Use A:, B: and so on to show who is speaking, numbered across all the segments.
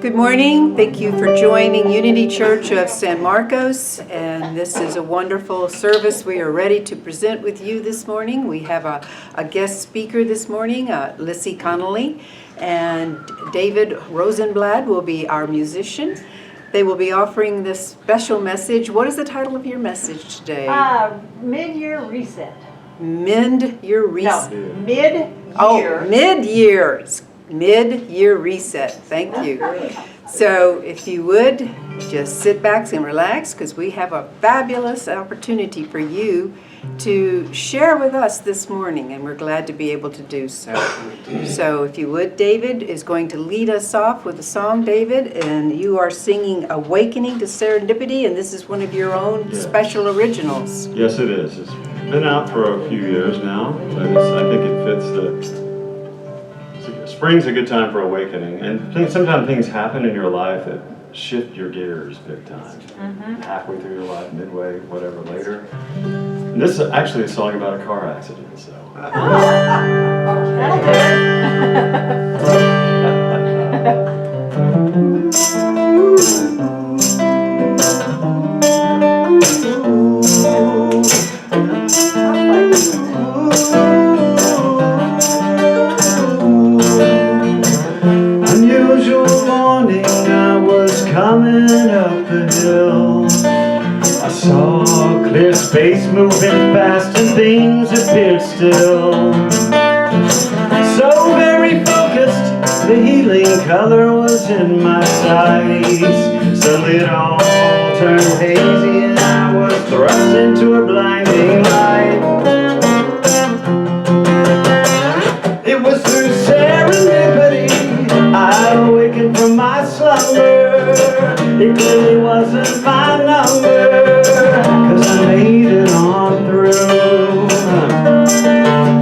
A: Good morning. Thank you for joining Unity Church of San Marcos, and this is a wonderful service we are ready to present with you this morning. We have a guest speaker this morning, Lissie Connelly, and David Rosenblad will be our musician. They will be offering this special message. What is the title of your message today?
B: Mid-year reset.
A: Mend your reset.
B: No, mid-year.
A: Oh, mid-year. Mid-year reset. Thank you. So if you would, just sit back and relax, because we have a fabulous opportunity for you to share with us this morning, and we're glad to be able to do so. So if you would, David is going to lead us off with a song, David, and you are singing Awakening to Serendipity, and this is one of your own special originals.
C: Yes, it is. It's been out for a few years now, but I think it fits the... Spring's a good time for awakening, and sometimes things happen in your life that shift your gears big time. Halfway through your life, midway, whatever, later. And this is actually a song about a car accident, so.
D: Coming up the hill, I saw a clear space moving fast and things appeared still. So very focused, the healing color was in my sights. Suddenly it all turned hazy and I was thrust into a blinding light. It was through serendipity I awakened from my slumber. It really wasn't my number, 'cause I made it on through.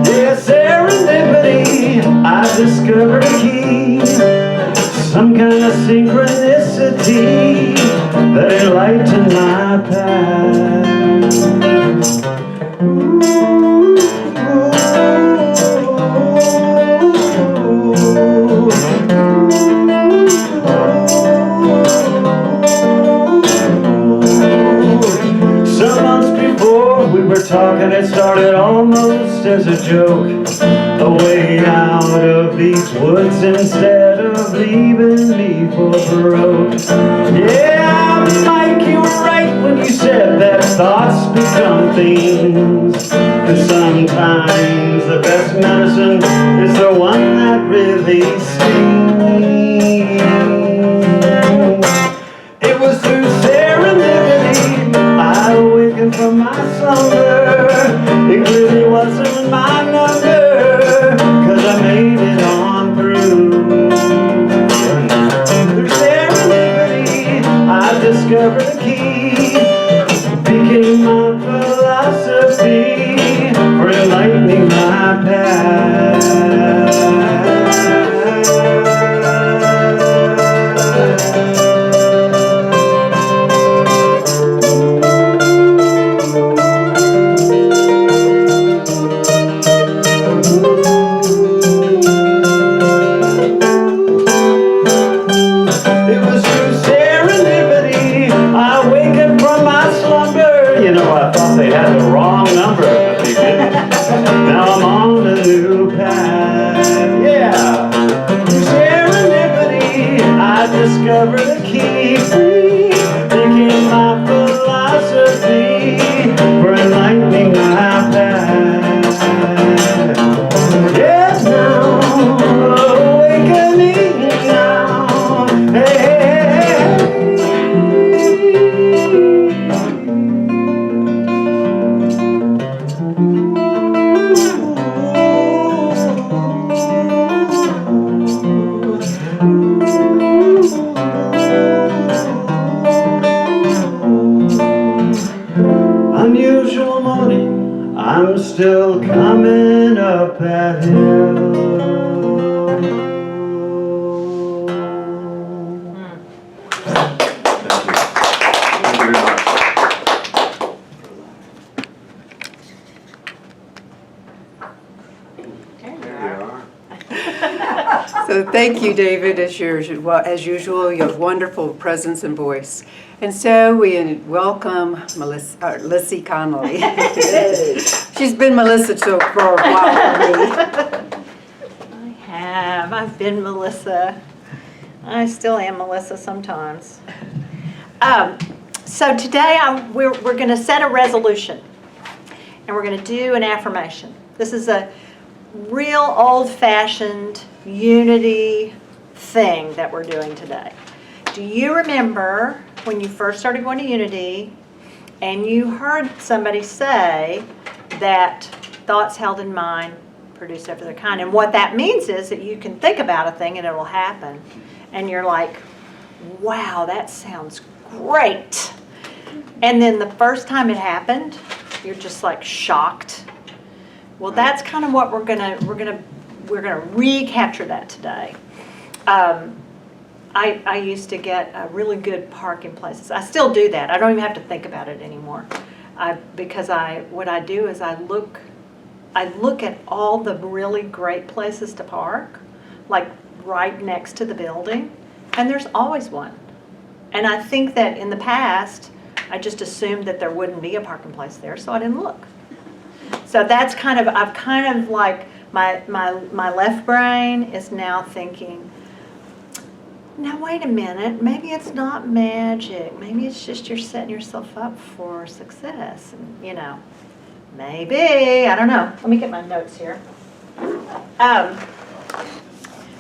D: Yeah, serendipity, I discovered a key, some kind of synchronicity that enlightened my path. Talking, it started almost as a joke, a way out of these woods instead of leaving me for broke. Yeah, Mike, you were right when you said that thoughts become things, and sometimes the best medicine is the one that really stings. It was through serendipity I awakened from my slumber. It really wasn't my number, 'cause I made it on through. Through serendipity I discovered a key, became my philosophy for enlightening my path. They had the wrong number, but they didn't. Now I'm on a new path. Yeah. Through serendipity, I discovered a key. Became my philosophy for enlightening my path. Yes, now awakening now. Hey. Unusual morning, I'm still coming up that hill.
C: Thank you very much.
A: So So thank you, David, as usual, you have wonderful presence and voice. And so we welcome Lissie Connelly. She's been Melissa for a while for me.
B: I've been Melissa. I still am Melissa sometimes. So today we're going to set a resolution, and we're going to do an affirmation. This is a real old-fashioned unity thing that we're doing today. Do you remember when you first started going to Unity and you heard somebody say that thoughts held in mind produce every other kind? And what that means is that you can think about a thing and it will happen. And you're like, wow, that sounds great. And then the first time it happened, you're just like shocked. Well, that's kind of what we're gonna recapture that today. I used to get really good parking places. I still do that. I don't even have to think about it anymore. Because what I do is I look at all the really great places to park, like right next to the building, and there's always one. And I think that in the past, I just assumed that there wouldn't be a parking place there, so I didn't look. So that's I've kind of like, my left brain is now thinking, now wait a minute, maybe it's not magic. Maybe it's just you're setting yourself up for success. And, maybe, I don't know. Let me get my notes here.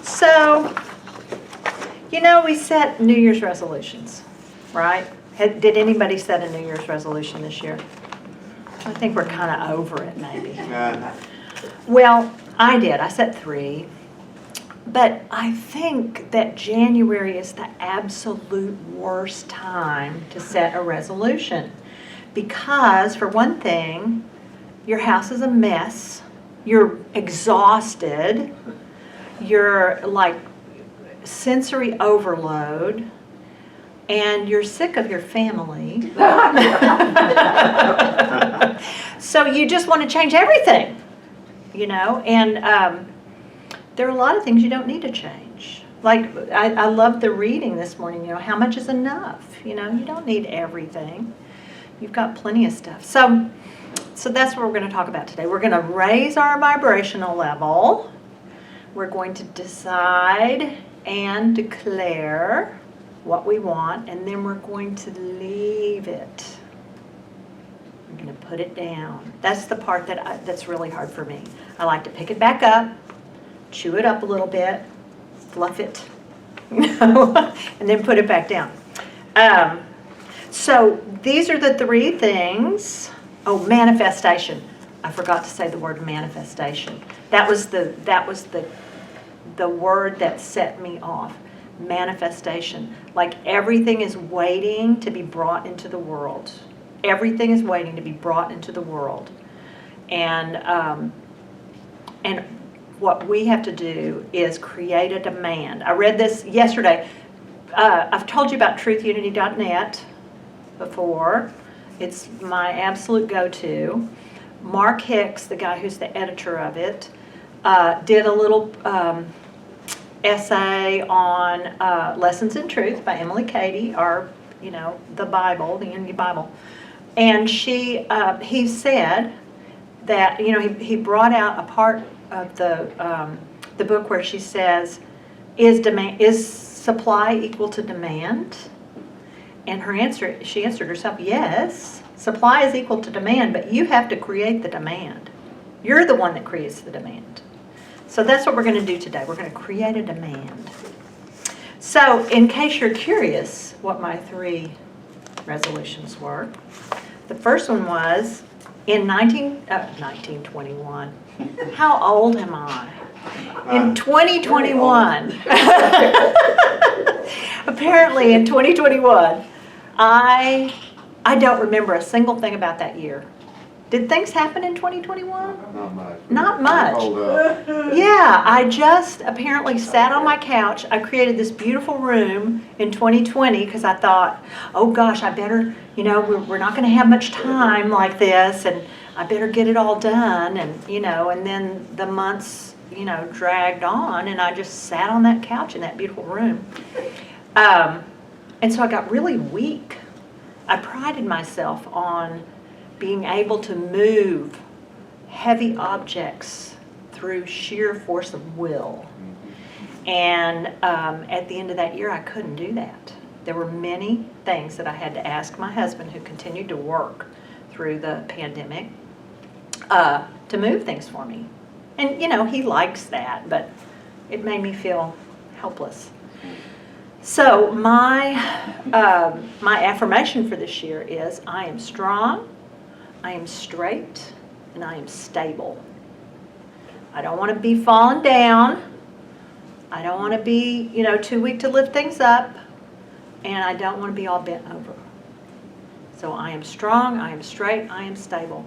B: So, we set New Year's resolutions, right? Did anybody set a New Year's resolution this year? I think we're kind of over it, maybe. Well, I did. I set 3. But I think that January is the absolute worst time to set a resolution. Because, for one thing, your house is a mess. You're exhausted. You're like sensory overload. And you're sick of your family. So you just want to change everything, and there are a lot of things you don't need to change. Like, I love the reading this morning, how much is enough? You don't need everything. You've got plenty of stuff. So that's what we're going to talk about today. We're going to raise our vibrational level. We're going to decide and declare what we want, and then we're going to leave it. We're going to put it down. That's the part that's really hard for me. I like to pick it back up, chew it up a little bit, fluff it, and then put it back down. So these are the 3 things. Oh, manifestation. I forgot to say the word manifestation. That was the word that set me off. Manifestation. Like everything is waiting to be brought into the world. Everything is waiting to be brought into the world. And what we have to do is create a demand. I read this yesterday. I've told you about truthunity.net before. It's my absolute go-to. Mark Hicks, the guy who's the editor of it, did a little essay on Lessons in Truth by Emily Cady, or the Bible, the Unity Bible. And he said that he brought out a part of the book where she says, is supply equal to demand? And she answered herself, yes, supply is equal to demand, but you have to create the demand. You're the one that creates the demand. So that's what we're going to do today. We're going to create a demand. So in case you're curious what my 3 resolutions were, the first one was in 1921. How old am I? In 2021. Apparently in 2021, I don't remember a single thing about that year. Did things happen in 2021?
E: Not much.
B: Not much.
E: Hold up.
B: Yeah, I just apparently sat on my couch. I created this beautiful room in 2020 because I thought, oh gosh, I better, we're not going to have much time like this, and I better get it all done. And, and then the months you know, dragged on, and I just sat on that couch in that beautiful room. And so I got really weak. I prided myself on being able to move heavy objects through sheer force of will. And at the end of that year, I couldn't do that. There were many things that I had to ask my husband, who continued to work through the pandemic, to move things for me. And, you know, he likes that, but it made me feel helpless. So my affirmation for this year is, I am strong, I am straight, and I am stable. I don't want to be falling down. I don't want to be, you know, too weak to lift things up. And I don't want to be all bent over. So I am strong, I am straight, I am stable.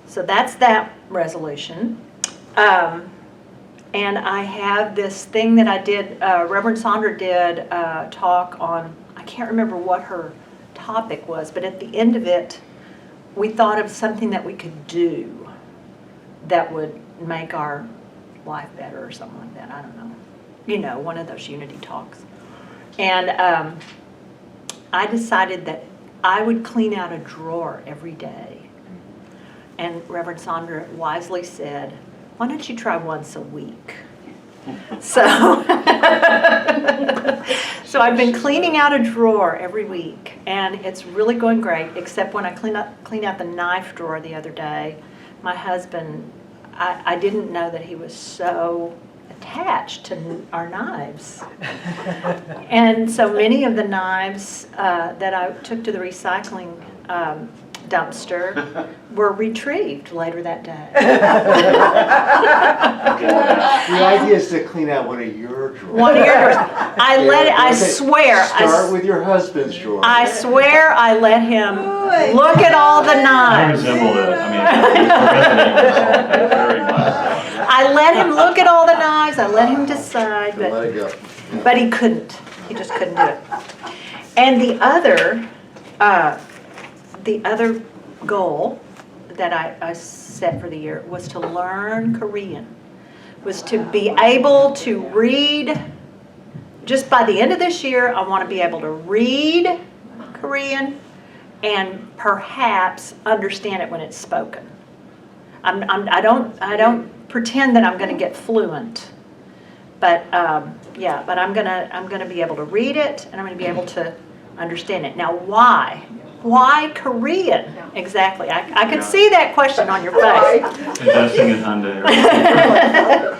B: So that's that resolution. And I have this thing that I did, Reverend Sandra did a talk on, I can't remember what her topic was, but at the end of it, we thought of something that we could do that would make our life better or something like that. I don't know. You know, one of those unity talks. And I decided that I would clean out a drawer every day. And Reverend Sandra wisely said, why don't you try once a week? So, so I've been cleaning out a drawer every week, and it's really going great, except when I cleaned out the knife drawer the other day. My husband, I didn't know that he was so attached to our knives. And so many of the knives that I took to the recycling dumpster were retrieved later that day.
E: The idea is to clean out one of your drawers.
B: One of your drawers. I swear.
E: Start with your husband's drawer.
B: I swear I let him look at all the
C: I
B: knives.
C: resembled it. I mean, it resonated very much.
B: I let him look at all the knives. I let him decide,
E: Let it go.
B: but he couldn't. He just couldn't do it. And the other goal that I set for the year was to learn Korean, was to be able to read. Just by the end of this year, I want to be able to read Korean and perhaps understand it when it's spoken. I don't pretend that I'm going to get fluent, but yeah, but I'm gonna be able to read it, and I'm going to be able to understand it. Now, why? Why Korean? Exactly. I could see that question on your face.
C: Investing in Hyundai.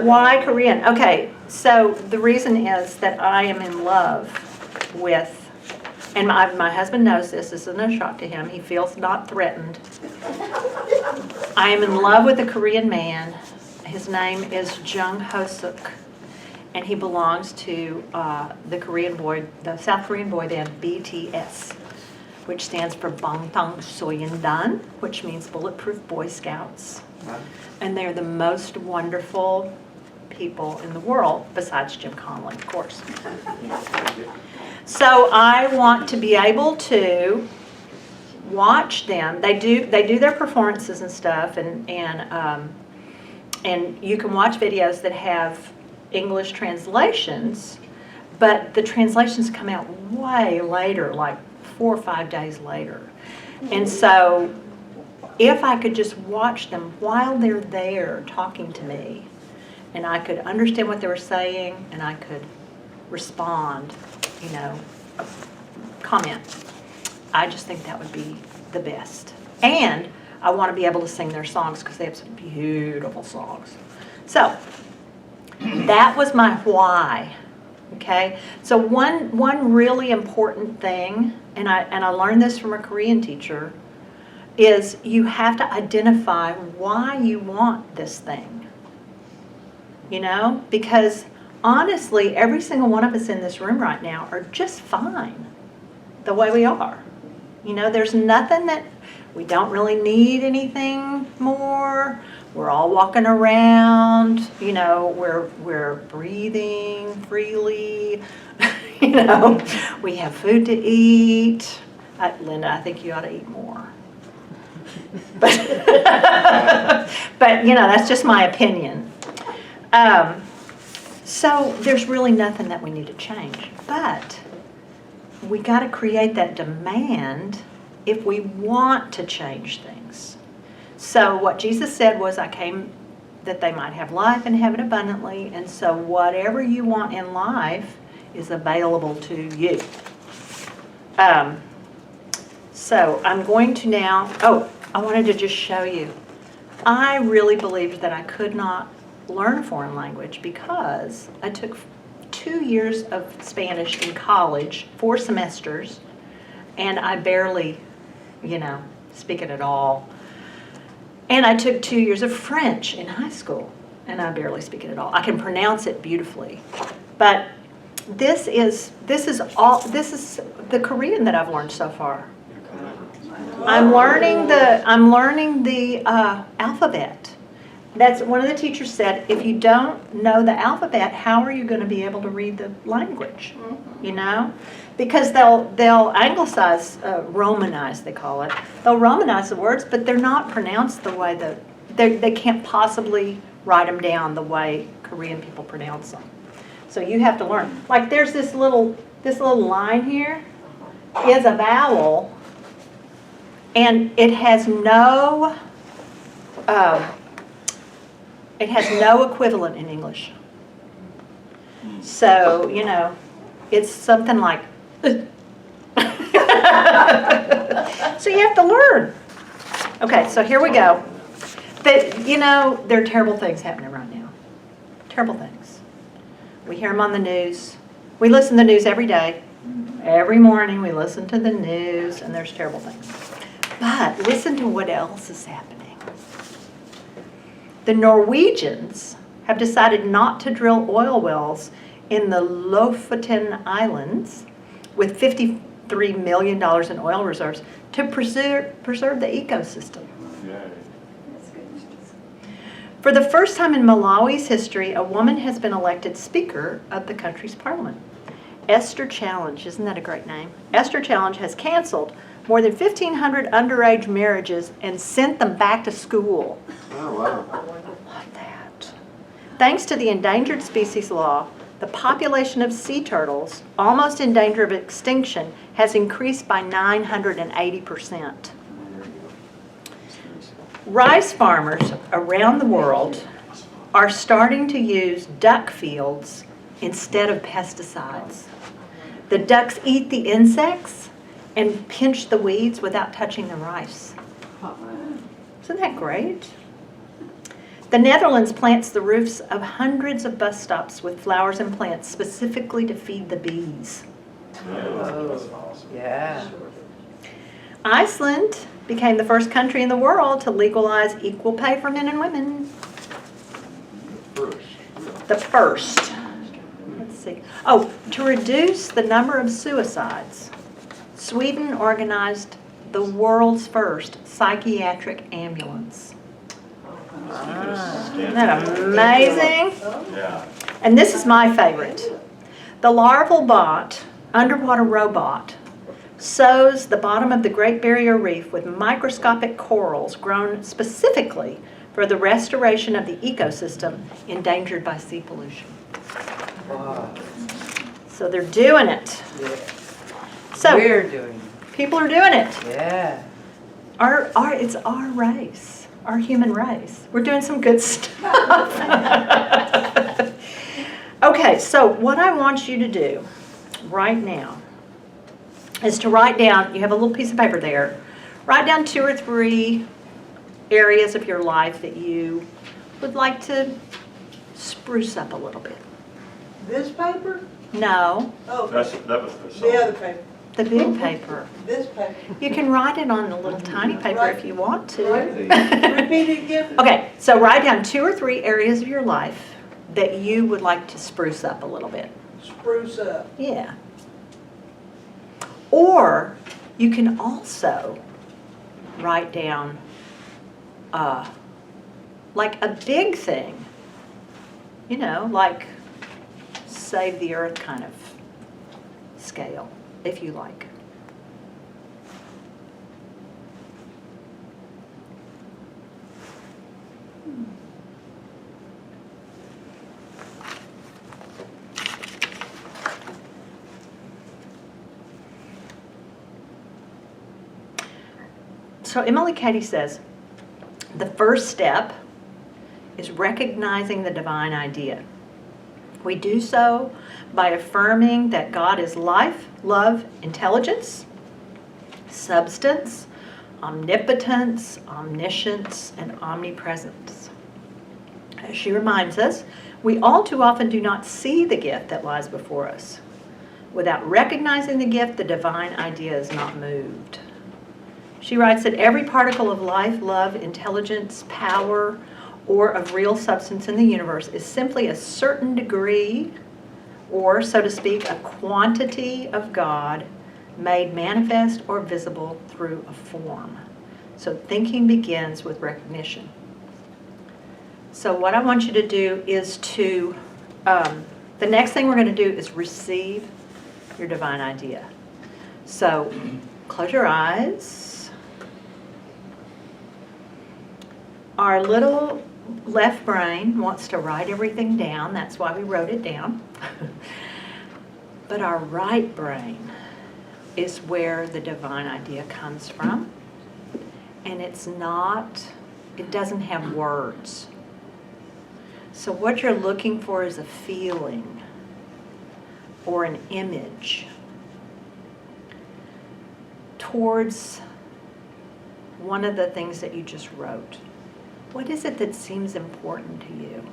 B: Why Korean? Okay, so the reason is that I am in love with, and my husband knows this is no shock to him, he feels not threatened. I am in love with a Korean man. His name is Jung Ho-suk, and he belongs to the South Korean boy band BTS, which stands for Bangtan Soyeondan, which means Bulletproof Boy Scouts. And they're the most wonderful people in the world, besides Jim Connelly, of course. So I want to be able to watch them. They do their performances and stuff, and you can watch videos that have English translations, but the translations come out way later, like 4 or 5 days later. And so if I could just watch them while they're there talking to me, and I could understand what they were saying, and I could respond, you know, comment, I just think that would be the best. And I want to be able to sing their songs because they have some beautiful songs. So that was my why. Okay, so one really important thing, and I learned this from a Korean teacher, is you have to identify why you want this thing. You know, because honestly, every single one of us in this room right now are just fine the way we are. You know, there's nothing that we don't really need anything more. We're all walking around, you know, we're breathing freely, you know, we have food to eat. Linda, I think you ought to eat more. But, but, you know, that's just my opinion. So there's really nothing that we need to change, but we got to create that demand if we want to change things. So what Jesus said was, I came that they might have life and have it abundantly, and so whatever you want in life is available to you. So I'm going to now, I wanted to just show you. I really believed that I could not learn a foreign language because I took 2 years of Spanish in college, 4 semesters, and I barely, speak it at all. And I took 2 years of French in high school, and I barely speak it at all. I can pronounce it beautifully, but this is the Korean that I've learned so far. I'm learning the alphabet. That's one of the teachers said, if you don't know the alphabet, how are you going to be able to read the language? Because they'll anglicize, Romanize, they call it. They'll Romanize the words, but they're not pronounced the way that they can't possibly write them down the way Korean people pronounce them. So you have to learn. Like there's this little line here is a vowel, and it has no equivalent in English. So, it's something like, so you have to learn. Okay, so here we go. There are terrible things happening right now. Terrible things. We hear them on the news. We listen to the news every day. Every morning we listen to the news, and there's terrible things. But listen to what else is happening. The Norwegians have decided not to drill oil wells in the Lofoten Islands with $53 million in oil reserves to preserve the ecosystem. For the first time in Malawi's history, a woman has been elected Speaker of the country's parliament. Esther Challenge, isn't that a great name? Esther Challenge has canceled more than 1,500 underage marriages and sent them back to school.
E: Oh, wow.
B: Love that. Thanks to the endangered species law, the population of sea turtles, almost in danger of extinction, has increased by 980%. Rice farmers around the world are starting to use duck fields instead of pesticides. The ducks eat the insects and pinch the weeds without touching the rice. Isn't that great? The Netherlands plants the roofs of hundreds of bus stops with flowers and plants specifically to feed the bees.
A: Oh, yeah.
B: Iceland became the first country in the world to legalize equal pay for men and women. The first. Let's see. Oh, to reduce the number of suicides, Sweden organized the world's first psychiatric ambulance. Isn't that amazing?
C: Yeah.
B: And this is my favorite. The larval underwater robot, sews the bottom of the Great Barrier Reef with microscopic corals grown specifically for the restoration of the ecosystem endangered by sea pollution.
A: Wow.
B: So they're doing it.
A: Yeah.
B: So
A: We're doing it.
B: people are doing it.
A: Yeah.
B: It's our race, our human race. We're doing some good stuff. Okay, so what I want you to do right now is to write down, you have a little piece of paper there, write down 2 or 3 areas of your life that you would like to spruce up a little bit.
F: This paper?
B: No,
F: Oh,
C: That was the song.
F: the other paper.
B: the big paper.
F: This paper.
B: You can write it on the little tiny paper if you want to.
F: Repeat it again.
B: Okay, so write down 2 or 3 areas of your life that you would like to spruce up a little bit.
F: Spruce up.
B: Yeah. Or you can also write down like a big thing, like save the earth kind of scale, if you like. So Emily Cady says, the first step is recognizing the divine idea. We do so by affirming that God is life, love, intelligence, substance, omnipotence, omniscience, and omnipresence. As she reminds us, we all too often do not see the gift that lies before us. Without recognizing the gift, the divine idea is not moved. She writes that every particle of life, love, intelligence, power, or of real substance in the universe is simply a certain degree, or so to speak, a quantity of God made manifest or visible through a form. So thinking begins with recognition. So what I want you to do is to, the next thing we're going to do is receive your divine idea. So close your eyes. Our little left brain wants to write everything down. That's why we wrote it down. But our right brain is where the divine idea comes from. And it doesn't have words. So what you're looking for is a feeling or an image towards one of the things that you just wrote. What is it that seems important to you?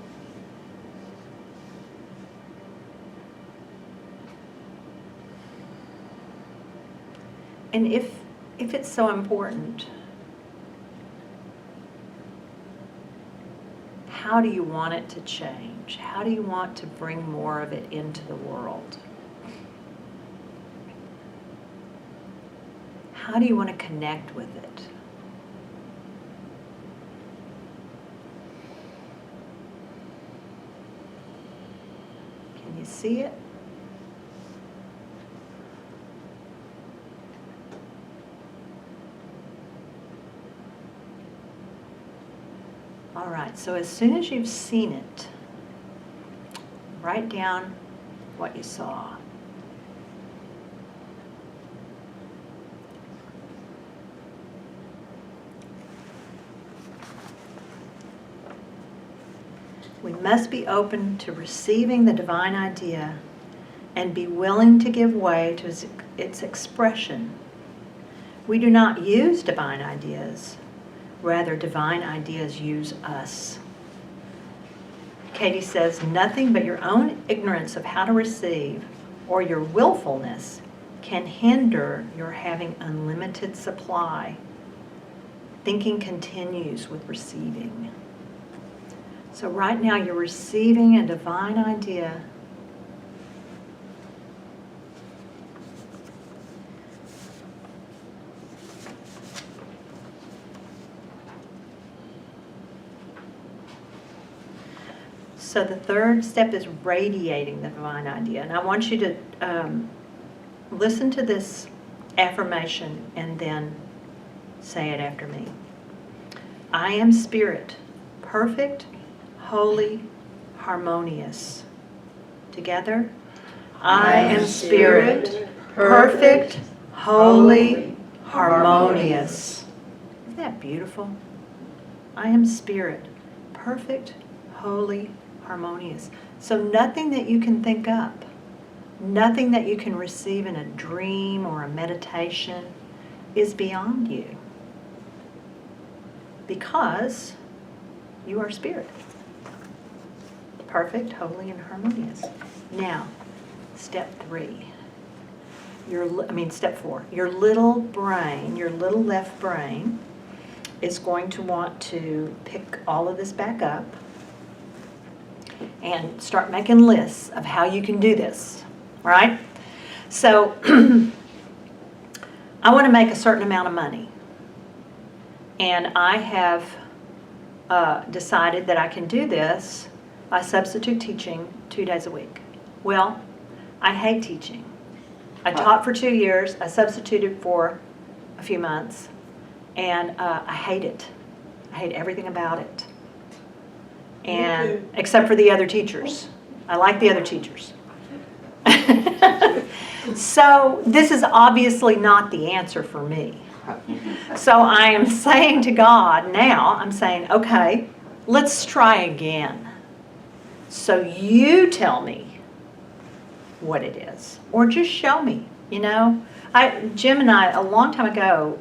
B: And if it's so important, how do you want it to change? How do you want to bring more of it into the world? How do you want to connect with it? Can you see it? All right, so as soon as you've seen it, write down what you saw. We must be open to receiving the divine idea and be willing to give way to its expression. We do not use divine ideas. Rather, divine ideas use us. Cady says, nothing but your own ignorance of how to receive or your willfulness can hinder your having unlimited supply. Thinking continues with receiving. So right now you're receiving a divine idea. So the third step is radiating the divine idea. And I want you to listen to this affirmation and then say it after me. I am spirit, perfect, holy, harmonious. Together. I am spirit, perfect, holy, harmonious. Isn't that beautiful? I am spirit, perfect, holy, harmonious. So nothing that you can think up, nothing that you can receive in a dream or a meditation is beyond you, because you are spirit. Perfect, holy, and harmonious. Now, step 4. Your little brain, your little left brain, is going to want to pick all of this back up and start making lists of how you can do this, right? So, I want to make a certain amount of money. And I have decided that I can do this by substitute teaching 2 days a week. Well, I hate teaching. I taught for 2 years. I substituted for a few months. And I hate it. I hate everything about it. And except for the other teachers. I like the other teachers. So this is obviously not the answer for me. So I am saying to God now, I'm saying, okay, let's try again. So you tell me what it is, or just show me, you know. Jim and I, a long time ago,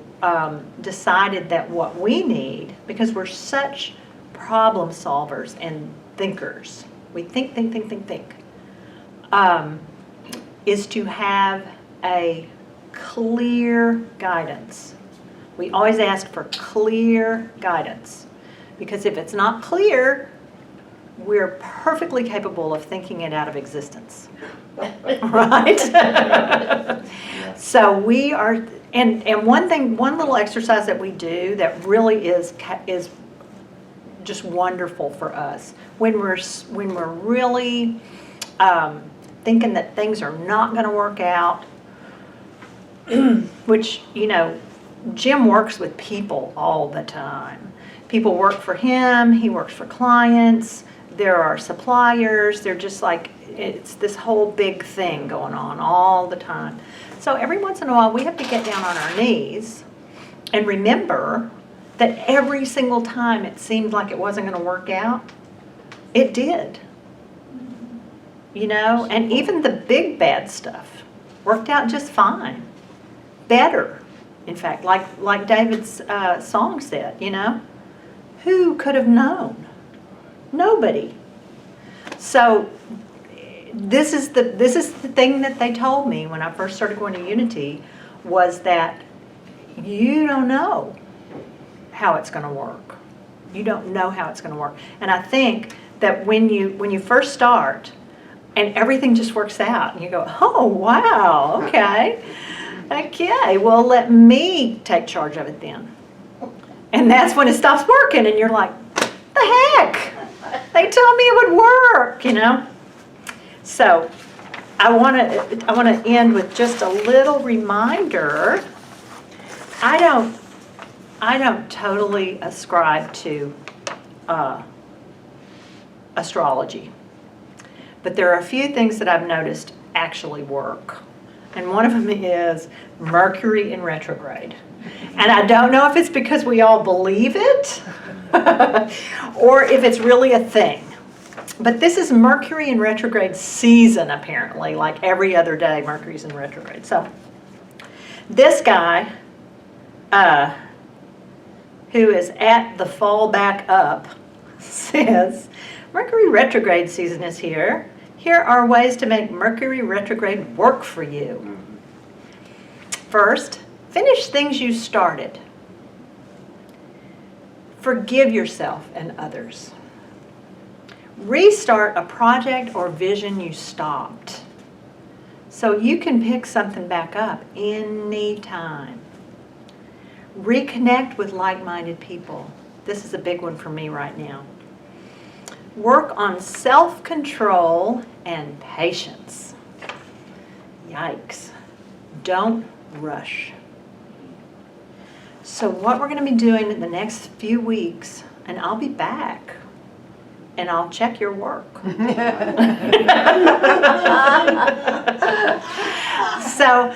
B: decided that what we need, because we're such problem solvers and thinkers, we think, is to have a clear guidance. We always ask for clear guidance, because if it's not clear, we're perfectly capable of thinking it out of existence. Right? So we are, and one little exercise that we do that really is just wonderful for us when we're really thinking that things are not going to work out, which, you know, Jim works with people all the time. People work for him, he works for clients, there are suppliers, they're just like, it's this whole big thing going on all the time. So every once in a while we have to get down on our knees and remember that every single time it seemed like it wasn't going to work out, it did. You know, and even the big bad stuff worked out just fine. Better, in fact, like David's song said, you know. Who could have known? Nobody. So this is the thing that they told me when I first started going to Unity, was that you don't know how it's going to work. You don't know how it's going to work. And I think that when you first start and everything just works out and you go, oh, wow, okay. Okay, well, let me take charge of it then. And that's when it stops working and you're like, the heck? They told me it would work, you know? So I want to end with just a little reminder. I don't totally ascribe to astrology, but there are a few things that I've noticed actually work. And one of them is Mercury in retrograde. And I don't know if it's because we all believe it or if it's really a thing. But this is Mercury in retrograde season, apparently. Like every other day, Mercury's in retrograde. So this guy, who is at the fall back up, says, Mercury retrograde season is here. Here are ways to make Mercury retrograde work for you. First, finish things you started. Forgive yourself and others. Restart a project or vision you stopped. So you can pick something back up anytime. Reconnect with like-minded people. This is a big one for me right now. Work on self-control and patience. Yikes. Don't rush. So what we're going to be doing in the next few weeks, and I'll be back, and I'll check your work. So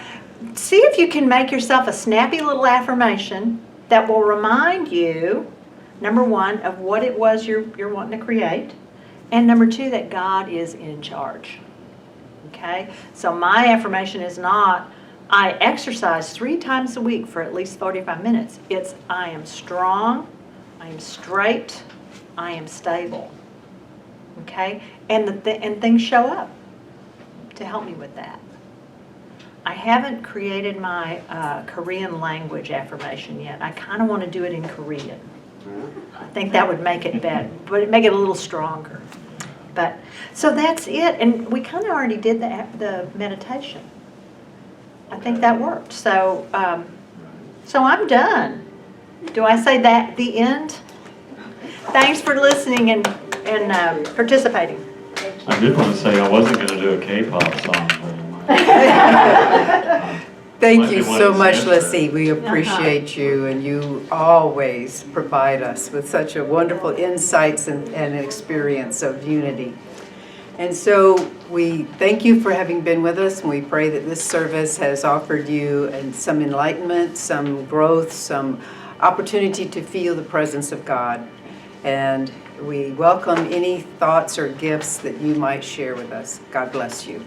B: see if you can make yourself a snappy little affirmation that will remind you, number one, of what it was you're wanting to create, and number two, that God is in charge. Okay? So my affirmation is not, I exercise 3 times a week for at least 45 minutes. It's, I am strong, I am straight, I am stable. Okay? And things show up to help me with that. I haven't created my Korean language affirmation yet. I kind of want to do it in Korean. I think that would make it better, but make it a little stronger. But so that's it, and we kind of already did the meditation. I think that worked. So so I'm done. Do I say that the end? Thanks for listening and participating.
C: I did want to say I wasn't going to do a K-pop song very much.
A: Thank you
C: Might be
A: so
C: one
A: much,
C: answer.
A: Lissie. We appreciate you, and you always provide us with such a wonderful insights and experience of unity. And so we thank you for having been with us, and we pray that this service has offered you some enlightenment, some growth, some opportunity to feel the presence of God. And we welcome any thoughts or gifts that you might share with us. God bless you.